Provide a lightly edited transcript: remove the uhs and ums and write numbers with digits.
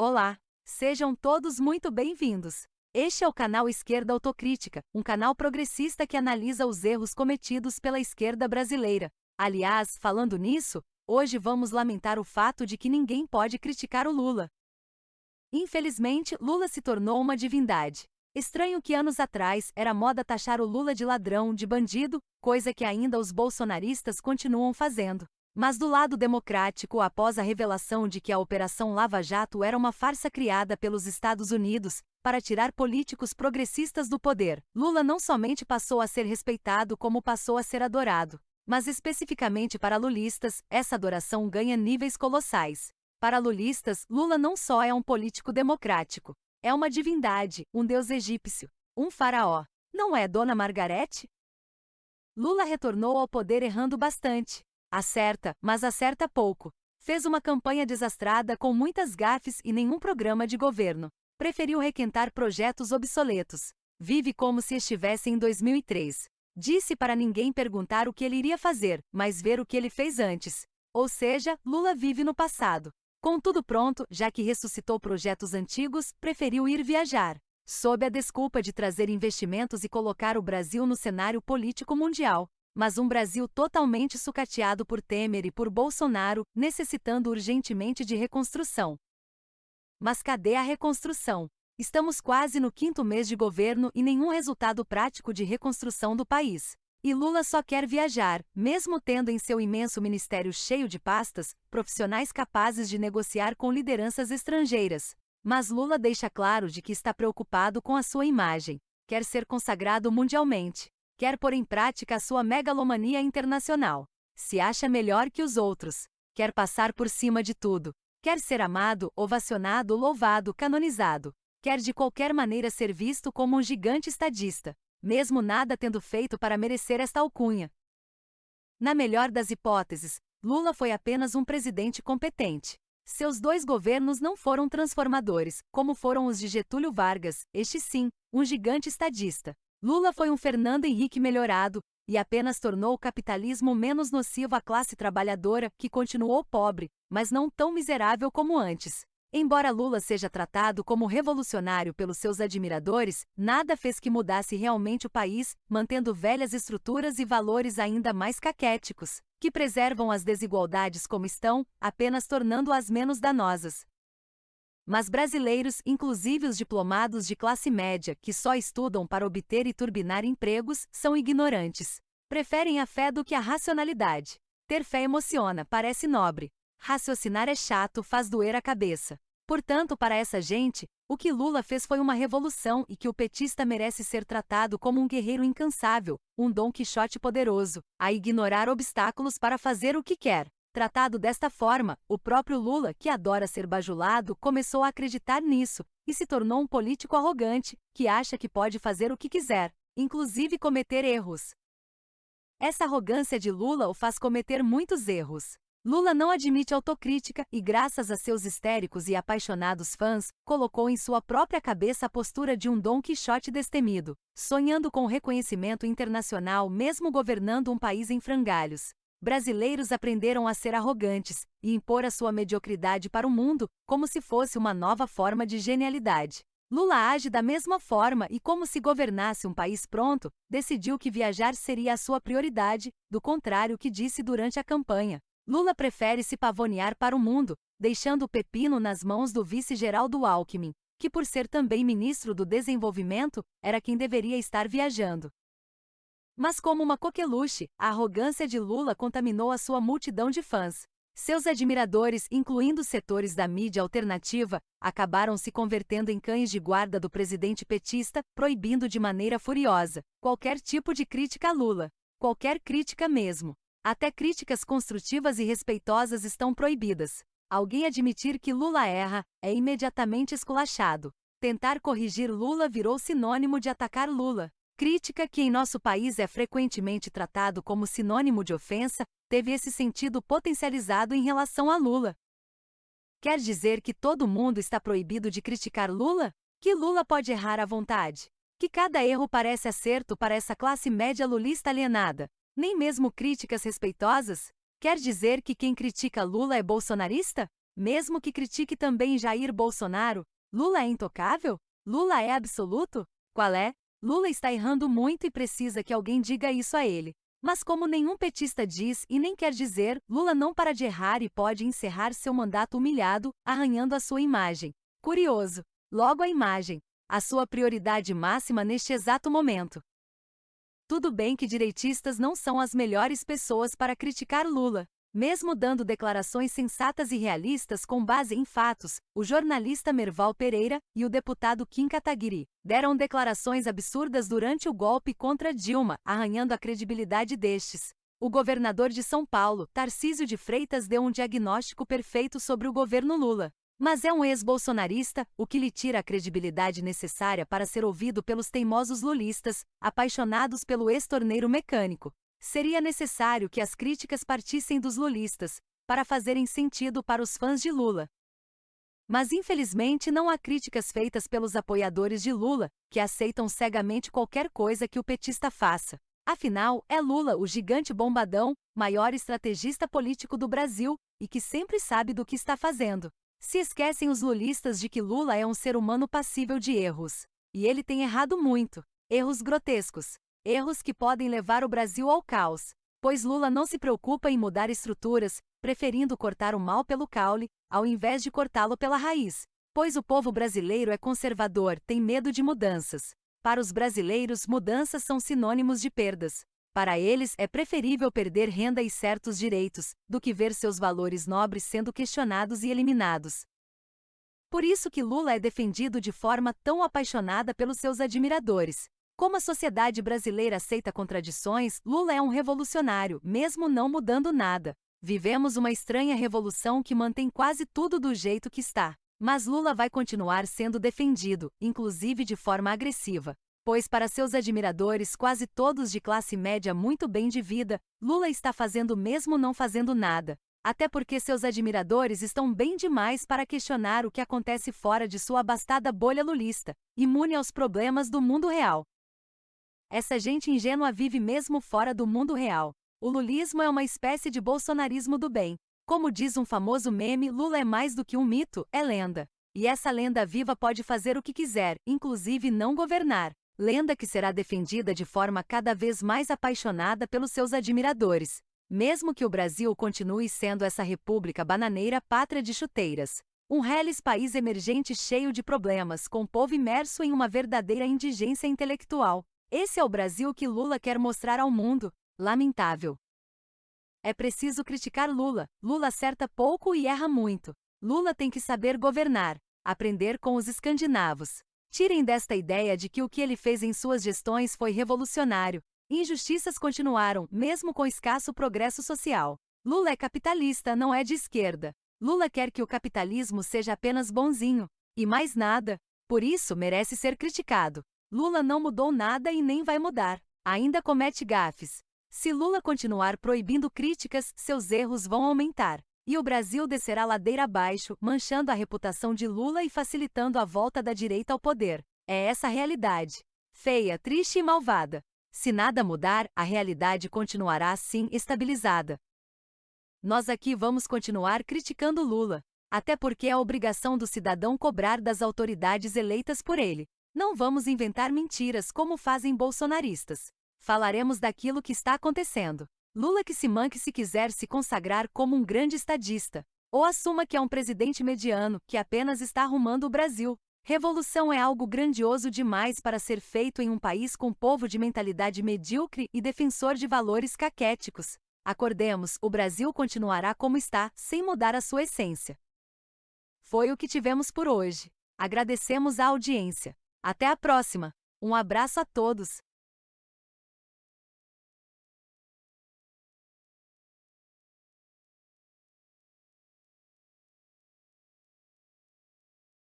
Olá! Sejam todos muito bem-vindos! Este é o canal Esquerda Autocrítica, um canal progressista que analisa os erros cometidos pela esquerda brasileira. Aliás, falando nisso, hoje vamos lamentar o fato de que ninguém pode criticar o Lula. Infelizmente, Lula se tornou uma divindade. Estranho que anos atrás era moda taxar o Lula de ladrão, de bandido, coisa que ainda os bolsonaristas continuam fazendo. Mas do lado democrático, após a revelação de que a Operação Lava Jato era uma farsa criada pelos Estados Unidos para tirar políticos progressistas do poder, Lula não somente passou a ser respeitado como passou a ser adorado. Mas especificamente para lulistas, essa adoração ganha níveis colossais. Para lulistas, Lula não só é um político democrático, é uma divindade, um deus egípcio, um faraó. Não é, Dona Margarete? Lula retornou ao poder errando bastante. Acerta, mas acerta pouco. Fez uma campanha desastrada com muitas gafes e nenhum programa de governo. Preferiu requentar projetos obsoletos. Vive como se estivesse em 2003. Disse para ninguém perguntar o que ele iria fazer, mas ver o que ele fez antes. Ou seja, Lula vive no passado. Com tudo pronto, já que ressuscitou projetos antigos, preferiu ir viajar. Sob a desculpa de trazer investimentos e colocar o Brasil no cenário político mundial. Mas um Brasil totalmente sucateado por Temer e por Bolsonaro, necessitando urgentemente de reconstrução. Mas cadê a reconstrução? Estamos quase no 5º mês de governo e nenhum resultado prático de reconstrução do país. E Lula só quer viajar, mesmo tendo em seu imenso ministério cheio de pastas, profissionais capazes de negociar com lideranças estrangeiras. Mas Lula deixa claro de que está preocupado com a sua imagem. Quer ser consagrado mundialmente. Quer pôr em prática a sua megalomania internacional. Se acha melhor que os outros. Quer passar por cima de tudo. Quer ser amado, ovacionado, louvado, canonizado. Quer de qualquer maneira ser visto como um gigante estadista, mesmo nada tendo feito para merecer esta alcunha. Na melhor das hipóteses, Lula foi apenas um presidente competente. Seus 2 governos não foram transformadores, como foram os de Getúlio Vargas, este sim, um gigante estadista. Lula foi um Fernando Henrique melhorado, e apenas tornou o capitalismo menos nocivo à classe trabalhadora, que continuou pobre, mas não tão miserável como antes. Embora Lula seja tratado como revolucionário pelos seus admiradores, nada fez que mudasse realmente o país, mantendo velhas estruturas e valores ainda mais caquéticos, que preservam as desigualdades como estão, apenas tornando-as menos danosas. Mas brasileiros, inclusive os diplomados de classe média, que só estudam para obter e turbinar empregos, são ignorantes. Preferem a fé do que a racionalidade. Ter fé emociona, parece nobre. Raciocinar é chato, faz doer a cabeça. Portanto, para essa gente, o que Lula fez foi uma revolução e que o petista merece ser tratado como um guerreiro incansável, um Dom Quixote poderoso, a ignorar obstáculos para fazer o que quer. Tratado desta forma, o próprio Lula, que adora ser bajulado, começou a acreditar nisso, e se tornou um político arrogante, que acha que pode fazer o que quiser, inclusive cometer erros. Essa arrogância de Lula o faz cometer muitos erros. Lula não admite autocrítica e, graças a seus histéricos e apaixonados fãs, colocou em sua própria cabeça a postura de um Dom Quixote destemido, sonhando com o reconhecimento internacional mesmo governando um país em frangalhos. Brasileiros aprenderam a ser arrogantes e impor a sua mediocridade para o mundo, como se fosse uma nova forma de genialidade. Lula age da mesma forma e, como se governasse um país pronto, decidiu que viajar seria a sua prioridade, do contrário que disse durante a campanha. Lula prefere se pavonear para o mundo, deixando o pepino nas mãos do vice-Geraldo Alckmin, que por ser também ministro do Desenvolvimento, era quem deveria estar viajando. Mas como uma coqueluche, a arrogância de Lula contaminou a sua multidão de fãs. Seus admiradores, incluindo setores da mídia alternativa, acabaram se convertendo em cães de guarda do presidente petista, proibindo de maneira furiosa qualquer tipo de crítica a Lula. Qualquer crítica mesmo. Até críticas construtivas e respeitosas estão proibidas. Alguém admitir que Lula erra, é imediatamente esculachado. Tentar corrigir Lula virou sinônimo de atacar Lula. Crítica, que em nosso país é frequentemente tratado como sinônimo de ofensa, teve esse sentido potencializado em relação a Lula. Quer dizer que todo mundo está proibido de criticar Lula? Que Lula pode errar à vontade? Que cada erro parece acerto para essa classe média lulista alienada? Nem mesmo críticas respeitosas? Quer dizer que quem critica Lula é bolsonarista? Mesmo que critique também Jair Bolsonaro, Lula é intocável? Lula é absoluto? Qual é? Lula está errando muito e precisa que alguém diga isso a ele. Mas como nenhum petista diz e nem quer dizer, Lula não para de errar e pode encerrar seu mandato humilhado, arranhando a sua imagem. Curioso. Logo a imagem. A sua prioridade máxima neste exato momento. Tudo bem que direitistas não são as melhores pessoas para criticar Lula. Mesmo dando declarações sensatas e realistas com base em fatos, o jornalista Merval Pereira e o deputado Kim Kataguiri deram declarações absurdas durante o golpe contra Dilma, arranhando a credibilidade destes. O governador de São Paulo, Tarcísio de Freitas, deu um diagnóstico perfeito sobre o governo Lula. Mas é um ex-bolsonarista, o que lhe tira a credibilidade necessária para ser ouvido pelos teimosos lulistas, apaixonados pelo ex-torneiro mecânico. Seria necessário que as críticas partissem dos lulistas, para fazerem sentido para os fãs de Lula. Mas infelizmente não há críticas feitas pelos apoiadores de Lula, que aceitam cegamente qualquer coisa que o petista faça. Afinal, é Lula o gigante bombadão, maior estrategista político do Brasil, e que sempre sabe do que está fazendo. Se esquecem os lulistas de que Lula é um ser humano passível de erros. E ele tem errado muito. Erros grotescos. Erros que podem levar o Brasil ao caos. Pois Lula não se preocupa em mudar estruturas, preferindo cortar o mal pelo caule, ao invés de cortá-lo pela raiz. Pois o povo brasileiro é conservador, tem medo de mudanças. Para os brasileiros, mudanças são sinônimos de perdas. Para eles, é preferível perder renda e certos direitos, do que ver seus valores nobres sendo questionados e eliminados. Por isso que Lula é defendido de forma tão apaixonada pelos seus admiradores. Como a sociedade brasileira aceita contradições, Lula é um revolucionário, mesmo não mudando nada. Vivemos uma estranha revolução que mantém quase tudo do jeito que está. Mas Lula vai continuar sendo defendido, inclusive de forma agressiva. Pois para seus admiradores, quase todos de classe média muito bem de vida, Lula está fazendo mesmo não fazendo nada. Até porque seus admiradores estão bem demais para questionar o que acontece fora de sua abastada bolha lulista, imune aos problemas do mundo real. Essa gente ingênua vive mesmo fora do mundo real. O lulismo é uma espécie de bolsonarismo do bem. Como diz um famoso meme, Lula é mais do que um mito, é lenda. E essa lenda viva pode fazer o que quiser, inclusive não governar. Lenda que será defendida de forma cada vez mais apaixonada pelos seus admiradores. Mesmo que o Brasil continue sendo essa república bananeira pátria de chuteiras. Um reles país emergente cheio de problemas, com o povo imerso em uma verdadeira indigência intelectual. Esse é o Brasil que Lula quer mostrar ao mundo. Lamentável. É preciso criticar Lula. Lula acerta pouco e erra muito. Lula tem que saber governar, aprender com os escandinavos. Tirem desta ideia de que o que ele fez em suas gestões foi revolucionário. Injustiças continuaram, mesmo com escasso progresso social. Lula é capitalista, não é de esquerda. Lula quer que o capitalismo seja apenas bonzinho. E mais nada. Por isso, merece ser criticado. Lula não mudou nada e nem vai mudar. Ainda comete gafes. Se Lula continuar proibindo críticas, seus erros vão aumentar. E o Brasil descerá ladeira abaixo, manchando a reputação de Lula e facilitando a volta da direita ao poder. É essa a realidade. Feia, triste e malvada. Se nada mudar, a realidade continuará assim estabilizada. Nós aqui vamos continuar criticando Lula. Até porque é a obrigação do cidadão cobrar das autoridades eleitas por ele. Não vamos inventar mentiras como fazem bolsonaristas. Falaremos daquilo que está acontecendo. Lula que se manque se quiser se consagrar como um grande estadista. Ou assuma que é um presidente mediano, que apenas está arrumando o Brasil. Revolução é algo grandioso demais para ser feito em um país com povo de mentalidade medíocre e defensor de valores caquéticos. Acordemos, o Brasil continuará como está, sem mudar a sua essência. Foi o que tivemos por hoje. Agradecemos a audiência. Até a próxima. Um abraço a todos.